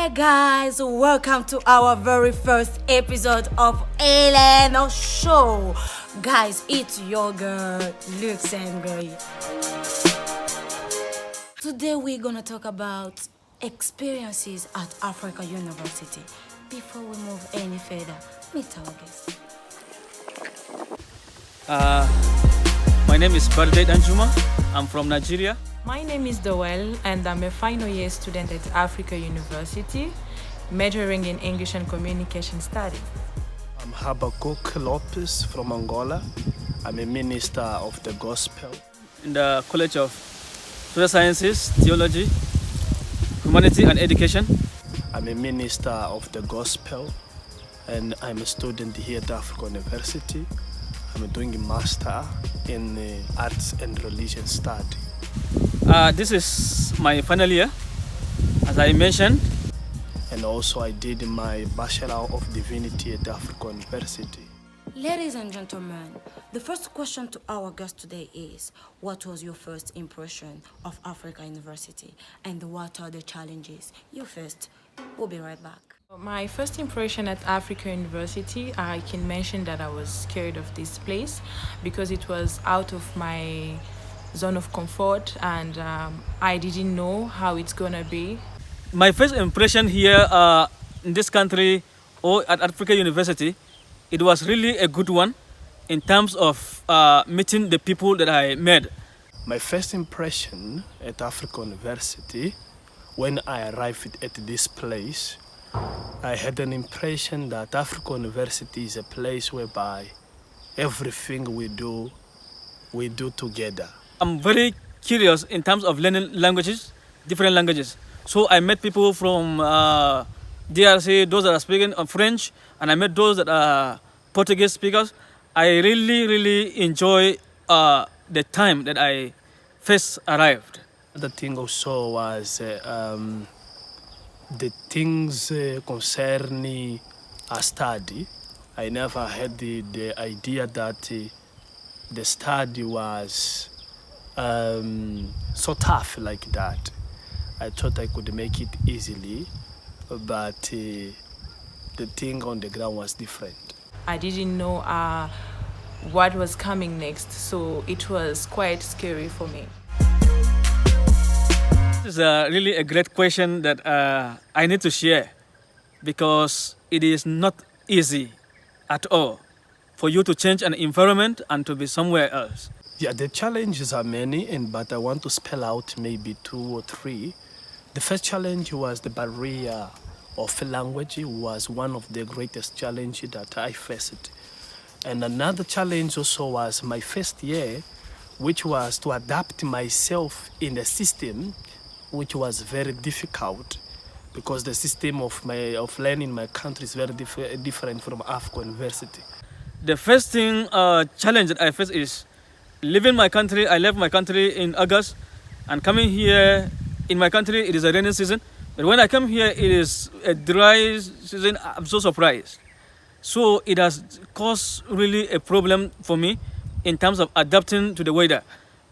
Hey guys, welcome to our very first episode of SEHENU show. Guys, it's your girl Luxene Ngoie. Today we're gonna talk about experiences at Africa University. Before we move any further, meet our guest. My name is Barde DANJUMA. I'm from Nigeria. My name is Doel and I'm a final year student at Africa University, majoring in English and Communication Studies. I'm Habacuque LOPEZ from Angola. I'm a minister of the gospel. In the College of Social Sciences, Theology, Humanity and Education. I'm a minister of the gospel and I'm a student here at Africa University. I'm doing a master in arts and religion study. This is my final year, as I mentioned. And also I did my Bachelor of Divinity at Africa University. Ladies and gentlemen, the first question to our guest today is, what was your first impression of Africa University and what are the challenges you faced? We'll be right back. My first impression at Africa University, I can mention that I was scared of this place because it was out of my zone of comfort and I didn't know how it's gonna be. My first impression here in this country or at Africa University, it was really a good one in terms of meeting the people that I met. My first impression at Africa University, when I arrived at this place, I had an impression that Africa University is a place whereby everything we do together. I'm very curious in terms of learning languages, different languages. So I met people from DRC, those that are speaking French, and I met those that are Portuguese speakers. I really enjoy the time that I first arrived. The thing also was the things concerning a study. I never had the idea that the study was so tough like that. I thought I could make it easily, but the thing on the ground was different. I didn't know what was coming next, so it was quite scary for me. This is really a great question that I need to share because it is not easy at all for you to change an environment and to be somewhere else. Yeah, the challenges are many, but I want to spell out maybe 2 or 3. The first challenge was the barrier of language. Was one of the greatest challenges that I faced. And another challenge also was my first year, which was to adapt myself in the system, which was very difficult because the system of learning in my country is very different from Africa University. The first thing challenge that I face is leaving my country. I left my country in August and coming here in my country, it is a rainy season. But when I come here, it is a dry season. I'm so surprised. So it has caused really a problem for me in terms of adapting to the weather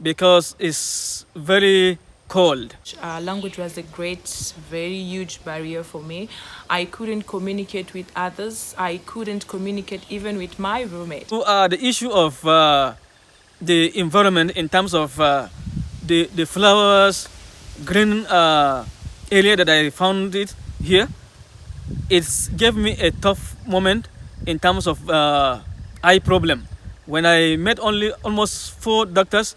because it's very cold. Language was a very huge barrier for me. I couldn't communicate with others. I couldn't communicate even with my roommate. So, the issue of the environment in terms of the flowers, green area that I found it here, it gave me a tough moment in terms of eye problem. When I met almost 4 doctors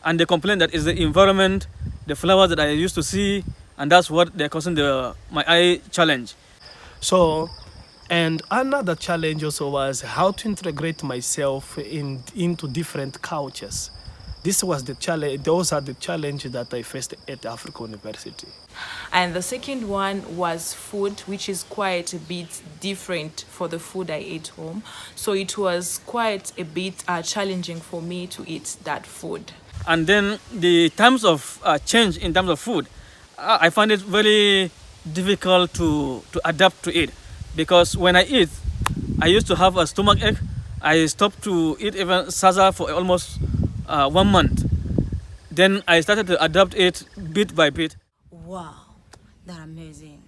and they complained that it's the environment, the flowers that I used to see, and that's what they're causing my eye challenge. So, and another challenge also was how to integrate myself into different cultures. This was the challenge. Those are the challenges that I faced at Africa University. And the second one was food, which is quite a bit different for the food I ate home. So it was quite a bit challenging for me to eat that food. And then the terms of change in terms of food, I find it very difficult to adapt to it because when I eat, I used to have a stomach ache. I stopped to eat even sasa for almost 1 month. Then I started to adapt it bit by bit. Wow, that's amazing.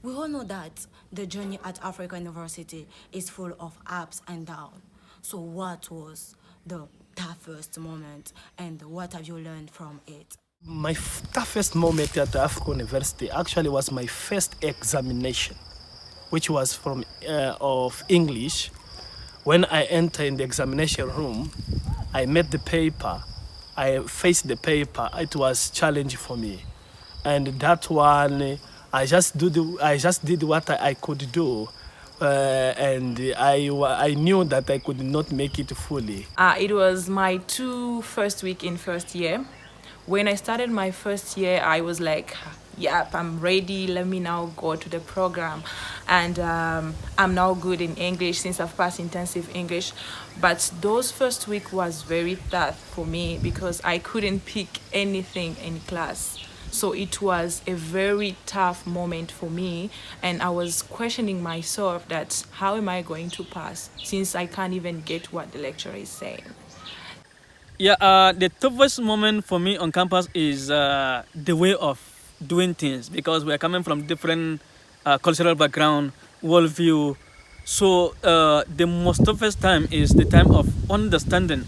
We all know that the journey at Africa University is full of ups and downs. So what was the toughest moment and what have you learned from it? My toughest moment at Africa University actually was my first examination, which was from of English. When I entered in the examination room, I met the paper. I faced the paper. It was challenging for me, and that one I just did what I could do, and I knew that I could not make it fully. It was my first week in first year. When I started my first year, I was like, yep, I'm ready. Let me now go to the program. And I'm now good in English since I've passed intensive English. But those first week was very tough for me because I couldn't pick anything in class. So it was a very tough moment for me. And I was questioning myself that how am I going to pass since I can't even get what the lecturer is saying. Yeah, the toughest moment for me on campus is the way of doing things, because we are coming from different cultural background, worldview. So the most toughest time is the time of understanding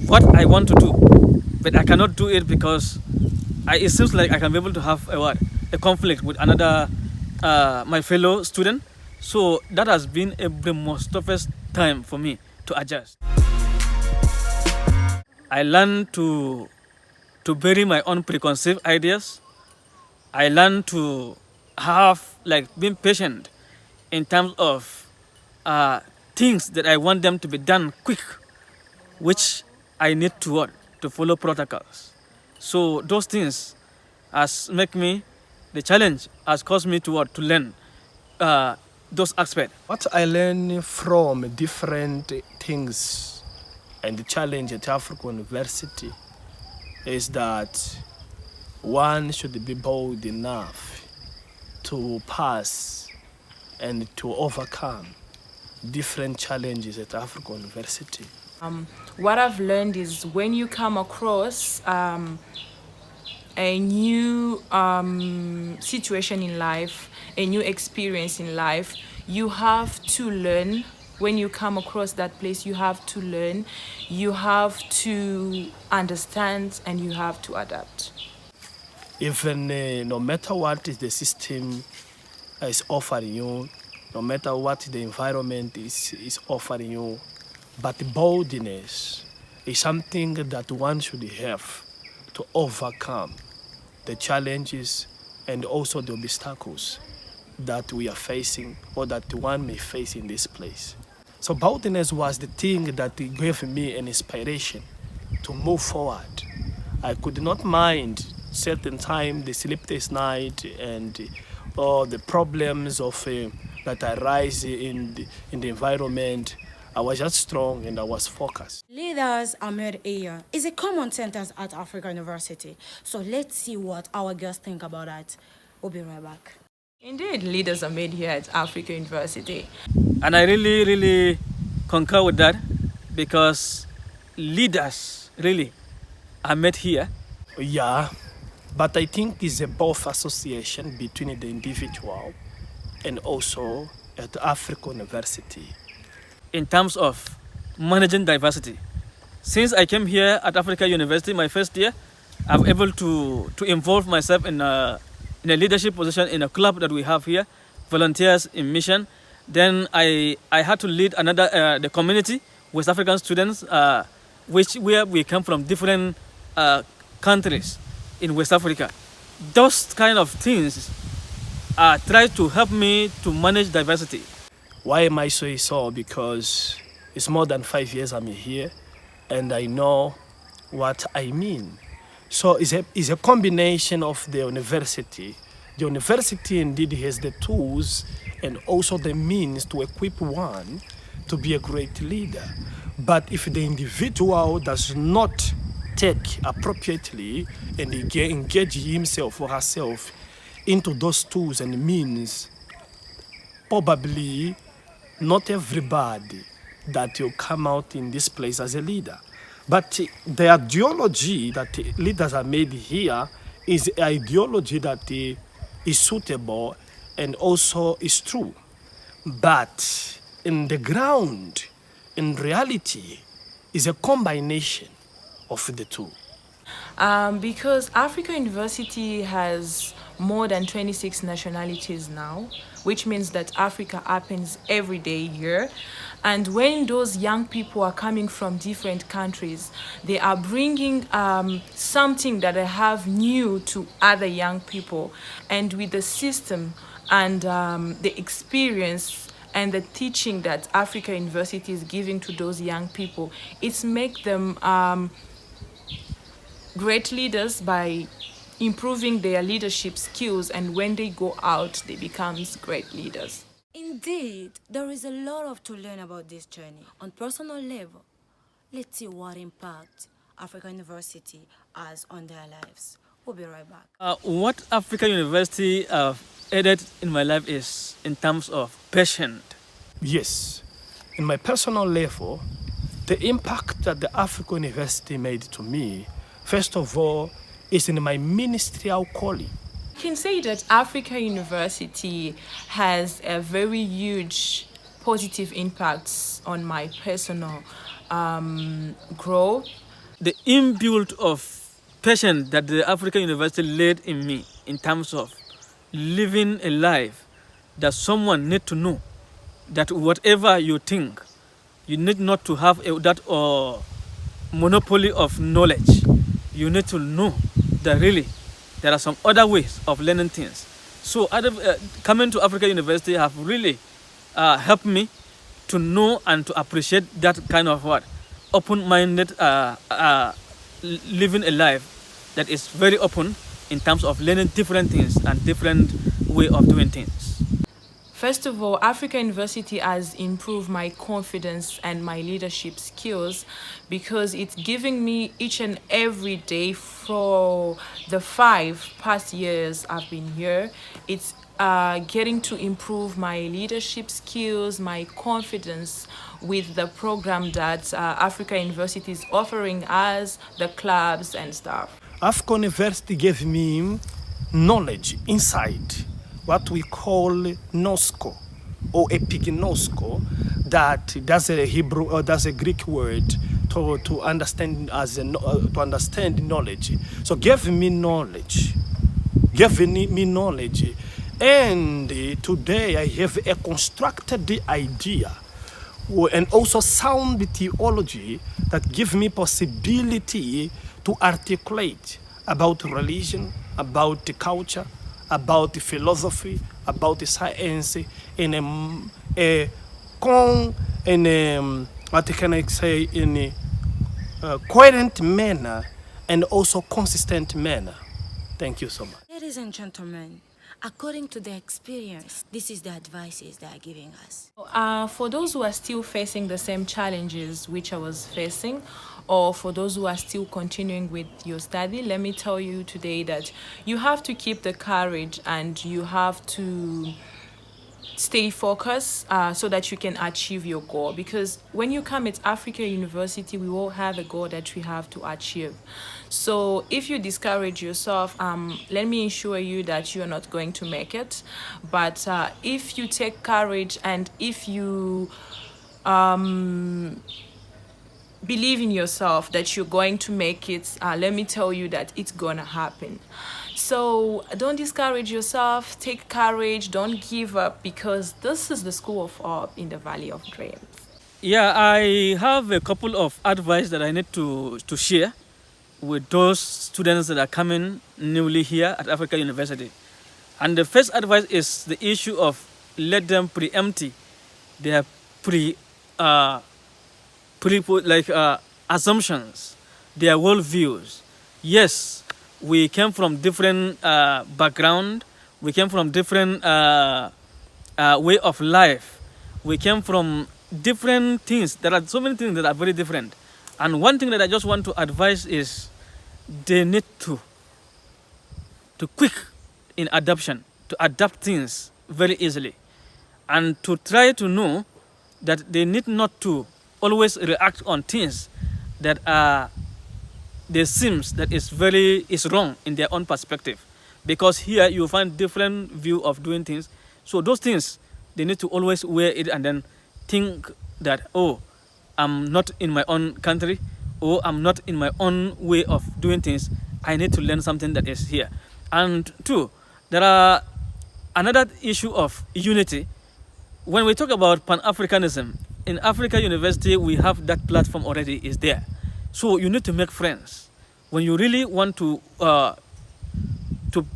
what I want to do, but I cannot do it because it seems like I can be able to have a conflict with another my fellow student. So that has been the most toughest time for me to adjust. I learned to bury my own preconceived ideas. I learned to have being patient in terms of things that I want them to be done quick, which I need to follow protocols. So those things has make me, the challenge has caused me to learn those aspects. What I learned from different things and the challenge at Africa University is that one should be bold enough to pass and to overcome different challenges at Africa University. What I've learned is when you come across a new situation in life, a new experience in life, you have to learn. When you come across that place, you have to learn, you have to understand, and you have to adapt. Even no matter what the system is offering you, no matter what the environment is offering you, but boldness is something that one should have to overcome the challenges and also the obstacles that we are facing or that one may face in this place. So boldness was the thing that gave me an inspiration to move forward. I could not mind certain time, the sleepless night, and all the problems of that arise in the environment. I was just strong and I was focused. Leaders are made here is a common sentence at Africa University. So let's see what our guests think about that. We'll be right back. Indeed, leaders are made here at Africa University. And I really, really concur with that, because leaders really are made here. Yeah, but I think it's a both association between the individual and also at Africa University. In terms of managing diversity, since I came here at Africa University my first year, I'm able to involve myself in a leadership position in a club that we have here, volunteers in mission. Then I had to lead another the community, West African students, where we come from different countries in West Africa. Those kind of things try to help me to manage diversity. Why am I saying so? Because it's more than 5 years I'm here, and I know what I mean. So it's a combination of the university. The university indeed has the tools and also the means to equip one to be a great leader. But if the individual does not take appropriately and engage himself or herself into those tools and means, probably not everybody that will come out in this place as a leader. But the ideology that leaders are made here is ideology that is suitable and also is true. But in the ground, in reality, is a combination of the two. Because Africa University has more than 26 nationalities now, which means that Africa happens every day here. And when those young people are coming from different countries, they are bringing something that they have new to other young people. And with the system and the experience and the teaching that Africa University is giving to those young people, it's make them great leaders by improving their leadership skills, and when they go out, they become great leaders. Indeed, there is a lot to learn about this journey. On personal level, let's see what impact Africa University has on their lives. We'll be right back. What Africa University added in my life is in terms of passion. Yes, in my personal level, the impact that the Africa University made to me, first of all, is in my ministerial calling. I can say that Africa University has a very huge positive impact on my personal growth. The inbuilt of passion that the Africa University laid in me in terms of living a life that someone need to know that whatever you think, you need not to have that monopoly of knowledge. You need to know that really there are some other ways of learning things. So coming to Africa University have really helped me to know and to appreciate that kind of open-minded living a life that is very open in terms of learning different things and different way of doing things. First of all, Africa University has improved my confidence and my leadership skills because it's giving me each and every day for the 5 past years I've been here. It's getting to improve my leadership skills, my confidence with the program that Africa University is offering us, the clubs and stuff. Africa University gave me knowledge, insight, what we call nosko or epignosko, that's a Hebrew or that's a Greek word to understand to understand knowledge. So giving me knowledge, and today I have a constructed idea and also sound theology that give me possibility to articulate about religion, about the culture, about the philosophy, about the science in a coherent manner and also consistent manner. Thank you so much. Ladies and gentlemen, according to their experience, this is the advices they are giving us. For those who are still facing the same challenges which I was facing, or for those who are still continuing with your study, let me tell you today that you have to keep the courage and you have to stay focused so that you can achieve your goal. Because when you come at Africa University, we all have a goal that we have to achieve. So if you discourage yourself, let me assure you that you're not going to make it. But if you take courage and if you believe in yourself that you're going to make it, let me tell you that it's gonna happen. So don't discourage yourself, take courage, don't give up, because this is the School of Hope in the Valley of Dreams. Yeah, I have a couple of advice that I need to share with those students that are coming newly here at Africa University. And the first advice is the issue of let them preempt their assumptions, their worldviews. Yes, we came from different background, we came from different way of life, we came from different things. There are so many things that are very different. And one thing that I just want to advise is they need to quick in adoption, to adapt things very easily, and to try to know that they need not to always react on things that they seems that is wrong in their own perspective, because here you find different view of doing things, So those things, they need to always wear it and then think that, oh, I'm not in my own country, or I'm not in my own way of doing things. I need to learn something that is here. And two, there are another issue of unity. When we talk about Pan-Africanism, in Africa University, we have that platform already is there. So you need to make friends. When you really want to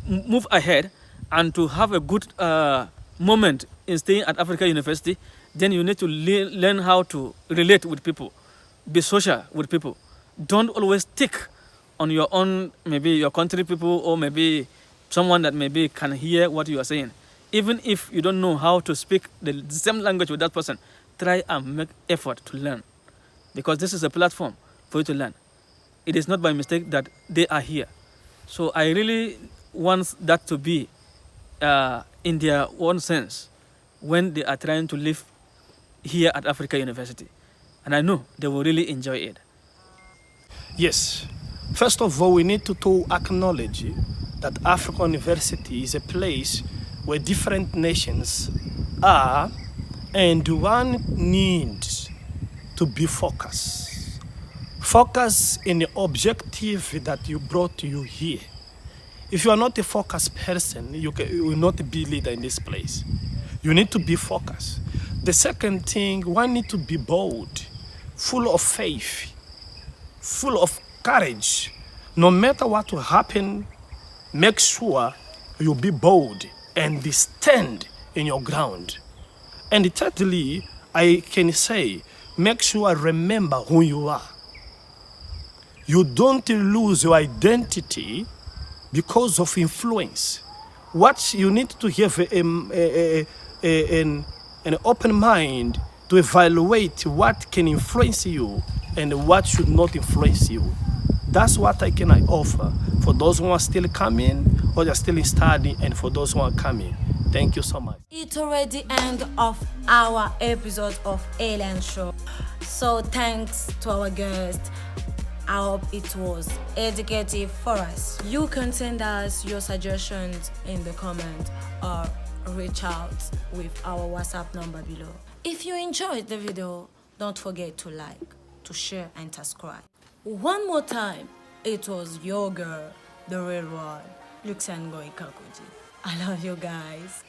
move ahead and to have a good moment in staying at Africa University, then you need to learn how to relate with people, be social with people. Don't always stick on your own, maybe your country people, or maybe someone that maybe can hear what you are saying. Even if you don't know how to speak the same language with that person, try and make effort to learn. Because this is a platform for you to learn. It is not by mistake that they are here. So I really want that to be in their own sense when they are trying to live here at Africa University. And I know they will really enjoy it. Yes. First of all, we need to acknowledge that Africa University is a place where different nations are, and one needs to be focused. Focus in the objective that you brought you here. If you are not a focused person, you will not be leader in this place. You need to be focused. The second thing, one need to be bold, full of faith, full of courage. No matter what will happen, make sure you be bold and stand in your ground. And thirdly, I can say, make sure remember who you are. You don't lose your identity because of influence. What you need to have an open mind to evaluate what can influence you and what should not influence you. That's what I can offer for those who are still coming or they are still studying, and for those who are coming. Thank you so much. It's already end of our episode of Alien Show. So thanks to our guest. I hope it was educative for us. You can send us your suggestions in the comment or reach out with our WhatsApp number below. If you enjoyed the video, don't forget to like, to share and subscribe. One more time, it was your girl, the real one, Luxene Ngoie. I love you guys.